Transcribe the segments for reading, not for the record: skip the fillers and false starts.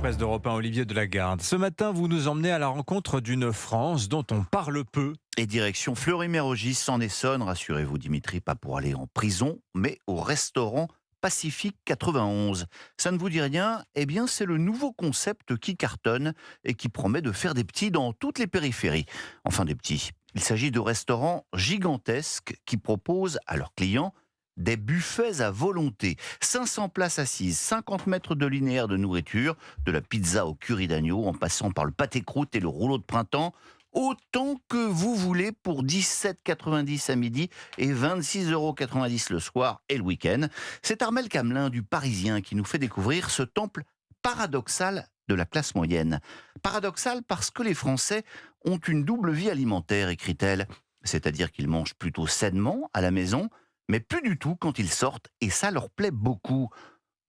presse d'Europe 1, Olivier Delagarde. Ce matin, vous nous emmenez à la rencontre d'une France dont on parle peu. Et direction Fleury-Mérogis, en Essonne, rassurez-vous Dimitri, pas pour aller en prison, mais au restaurant Pacifique 91. Ça ne vous dit rien? Eh bien, c'est le nouveau concept qui cartonne et qui promet de faire des petits dans toutes les périphéries. Enfin, des petits. Il s'agit de restaurants gigantesques qui proposent à leurs clients des buffets à volonté. 500 places assises, 50 mètres de linéaire de nourriture, de la pizza au curry d'agneau, en passant par le pâté croûte et le rouleau de printemps. Autant que vous voulez pour 17,90 à midi et 26,90 € le soir et le week-end. C'est Armel Camelin du Parisien qui nous fait découvrir ce temple paradoxal de la classe moyenne. Paradoxal parce que les Français ont une double vie alimentaire, écrit-elle. C'est-à-dire qu'ils mangent plutôt sainement à la maison, mais plus du tout quand ils sortent, et ça leur plaît beaucoup.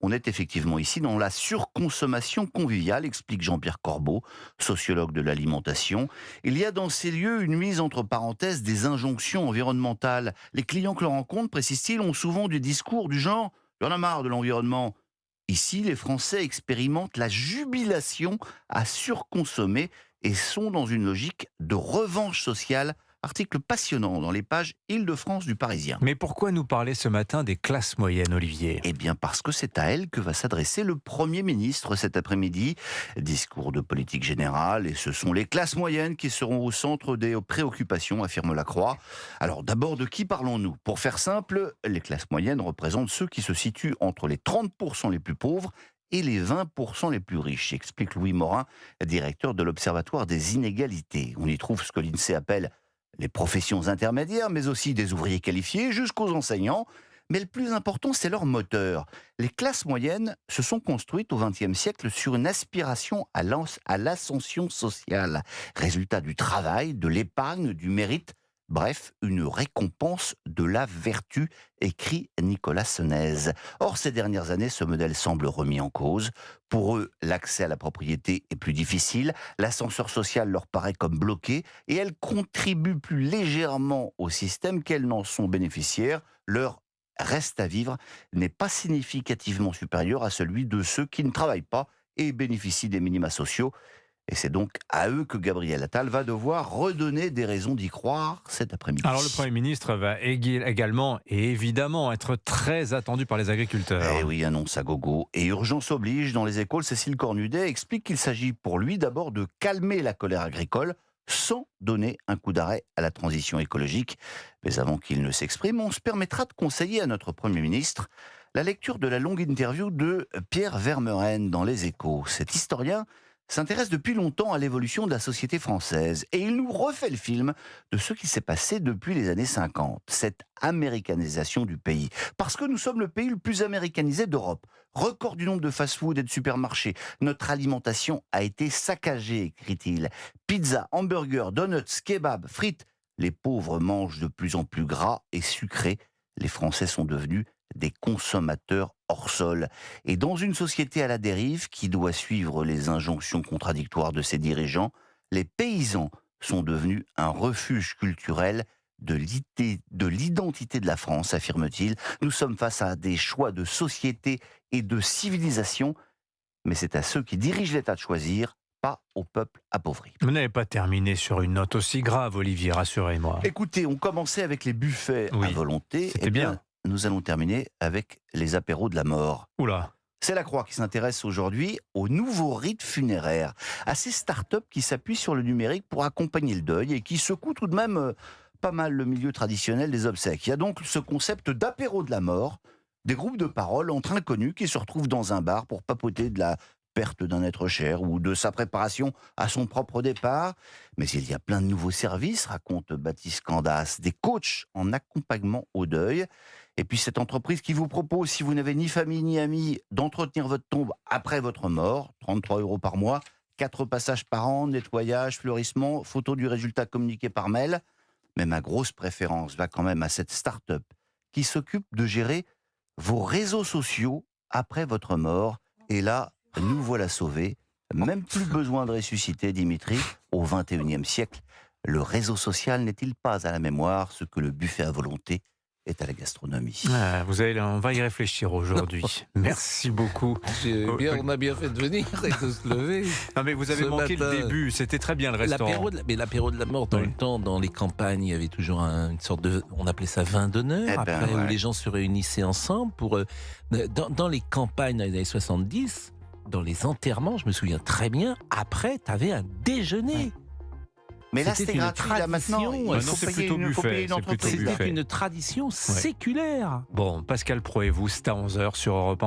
On est effectivement ici dans la surconsommation conviviale, explique Jean-Pierre Corbeau, sociologue de l'alimentation. Il y a dans ces lieux une mise entre parenthèses des injonctions environnementales. Les clients que l'on rencontre, précise-t-il, ont souvent des discours du genre « il y en a marre de l'environnement ». Ici, les Français expérimentent la jubilation à surconsommer et sont dans une logique de revanche sociale. Article passionnant dans les pages Île-de-France du Parisien. Mais pourquoi nous parler ce matin des classes moyennes, Olivier? Eh bien parce que c'est à elle que va s'adresser le Premier ministre cet après-midi. Discours de politique générale, et ce sont les classes moyennes qui seront au centre des préoccupations, affirme Lacroix. Alors d'abord, de qui parlons-nous? Pour faire simple, les classes moyennes représentent ceux qui se situent entre les 30% les plus pauvres et les 20% les plus riches, explique Louis Morin, directeur de l'Observatoire des inégalités. On y trouve ce que l'INSEE appelle les professions intermédiaires, mais aussi des ouvriers qualifiés jusqu'aux enseignants. Mais le plus important, c'est leur moteur. Les classes moyennes se sont construites au XXe siècle sur une aspiration à l'ascension sociale. Résultat du travail, de l'épargne, du mérite, bref, une récompense de la vertu, écrit Nicolas Senez. Or, ces dernières années, ce modèle semble remis en cause. Pour eux, l'accès à la propriété est plus difficile, l'ascenseur social leur paraît comme bloqué, et elles contribuent plus légèrement au système qu'elles n'en sont bénéficiaires. Leur reste à vivre n'est pas significativement supérieur à celui de ceux qui ne travaillent pas et bénéficient des minima sociaux. Et c'est donc à eux que Gabriel Attal va devoir redonner des raisons d'y croire cet après-midi. Alors le Premier ministre va également et évidemment être très attendu par les agriculteurs. Eh oui, annonce à gogo. Et urgence oblige, dans les Échos, Cécile Cornudet explique qu'il s'agit pour lui d'abord de calmer la colère agricole sans donner un coup d'arrêt à la transition écologique. Mais avant qu'il ne s'exprime, on se permettra de conseiller à notre Premier ministre la lecture de la longue interview de Pierre Vermeuren dans les Échos. Cet historien s'intéresse depuis longtemps à l'évolution de la société française et il nous refait le film de ce qui s'est passé depuis les années 50, cette américanisation du pays. Parce que nous sommes le pays le plus américanisé d'Europe. Record du nombre de fast-food et de supermarchés. Notre alimentation a été saccagée, écrit-il. Pizza, hamburgers, donuts, kebabs, frites. Les pauvres mangent de plus en plus gras et sucré. Les Français sont devenus des consommateurs hors sol. Et dans une société à la dérive qui doit suivre les injonctions contradictoires de ses dirigeants, les paysans sont devenus un refuge culturel de l'identité de la France, affirme-t-il. Nous sommes face à des choix de société et de civilisation, mais c'est à ceux qui dirigent l'État de choisir, pas au peuple appauvri. Vous n'avez pas terminé sur une note aussi grave, Olivier, rassurez-moi. Écoutez, on commençait avec les buffets à volonté. C'était bien. Nous allons terminer avec les apéros de la mort. Oula. C'est Lacroix qui s'intéresse aujourd'hui aux nouveaux rites funéraires, à ces startups qui s'appuient sur le numérique pour accompagner le deuil et qui secouent tout de même pas mal le milieu traditionnel des obsèques. Il y a donc ce concept d'apéro de la mort, des groupes de parole entre inconnus qui se retrouvent dans un bar pour papoter de la perte d'un être cher ou de sa préparation à son propre départ. Mais il y a plein de nouveaux services, raconte Baptiste Candace, des coachs en accompagnement au deuil. Et puis cette entreprise qui vous propose, si vous n'avez ni famille ni amis, d'entretenir votre tombe après votre mort, 33 € par mois, 4 passages par an, nettoyage, fleurissement, photo du résultat communiqué par mail. Mais ma grosse préférence va quand même à cette start-up qui s'occupe de gérer vos réseaux sociaux après votre mort. Et là, nous voilà sauvés. Même plus besoin de ressusciter, Dimitri, au XXIe siècle. Le réseau social n'est-il pas à la mémoire ce que le buffet à volonté est à la gastronomie. On va y réfléchir aujourd'hui. Merci beaucoup. On a bien fait de venir et de se lever. Non mais vous avez Ce manqué matin, le début, c'était très bien le restaurant. L'apéro de la mort, dans Oui. le temps, dans les campagnes, il y avait toujours une sorte de... On appelait ça vin d'honneur, Eh ben, après, ouais. où les gens se réunissaient ensemble pour... dans les campagnes dans les années 70, dans les enterrements, je me souviens très bien, après, tu avais un déjeuner. Mais là, C'était c'était une gratuit. Là, maintenant, tradition. il Maintenant, faut c'est payer plutôt faut buffet, payer une c'est plutôt entreprise. buffet. C'était une tradition séculaire. Bon, Pascal Pro et vous, c'est à 11h sur Europe 1.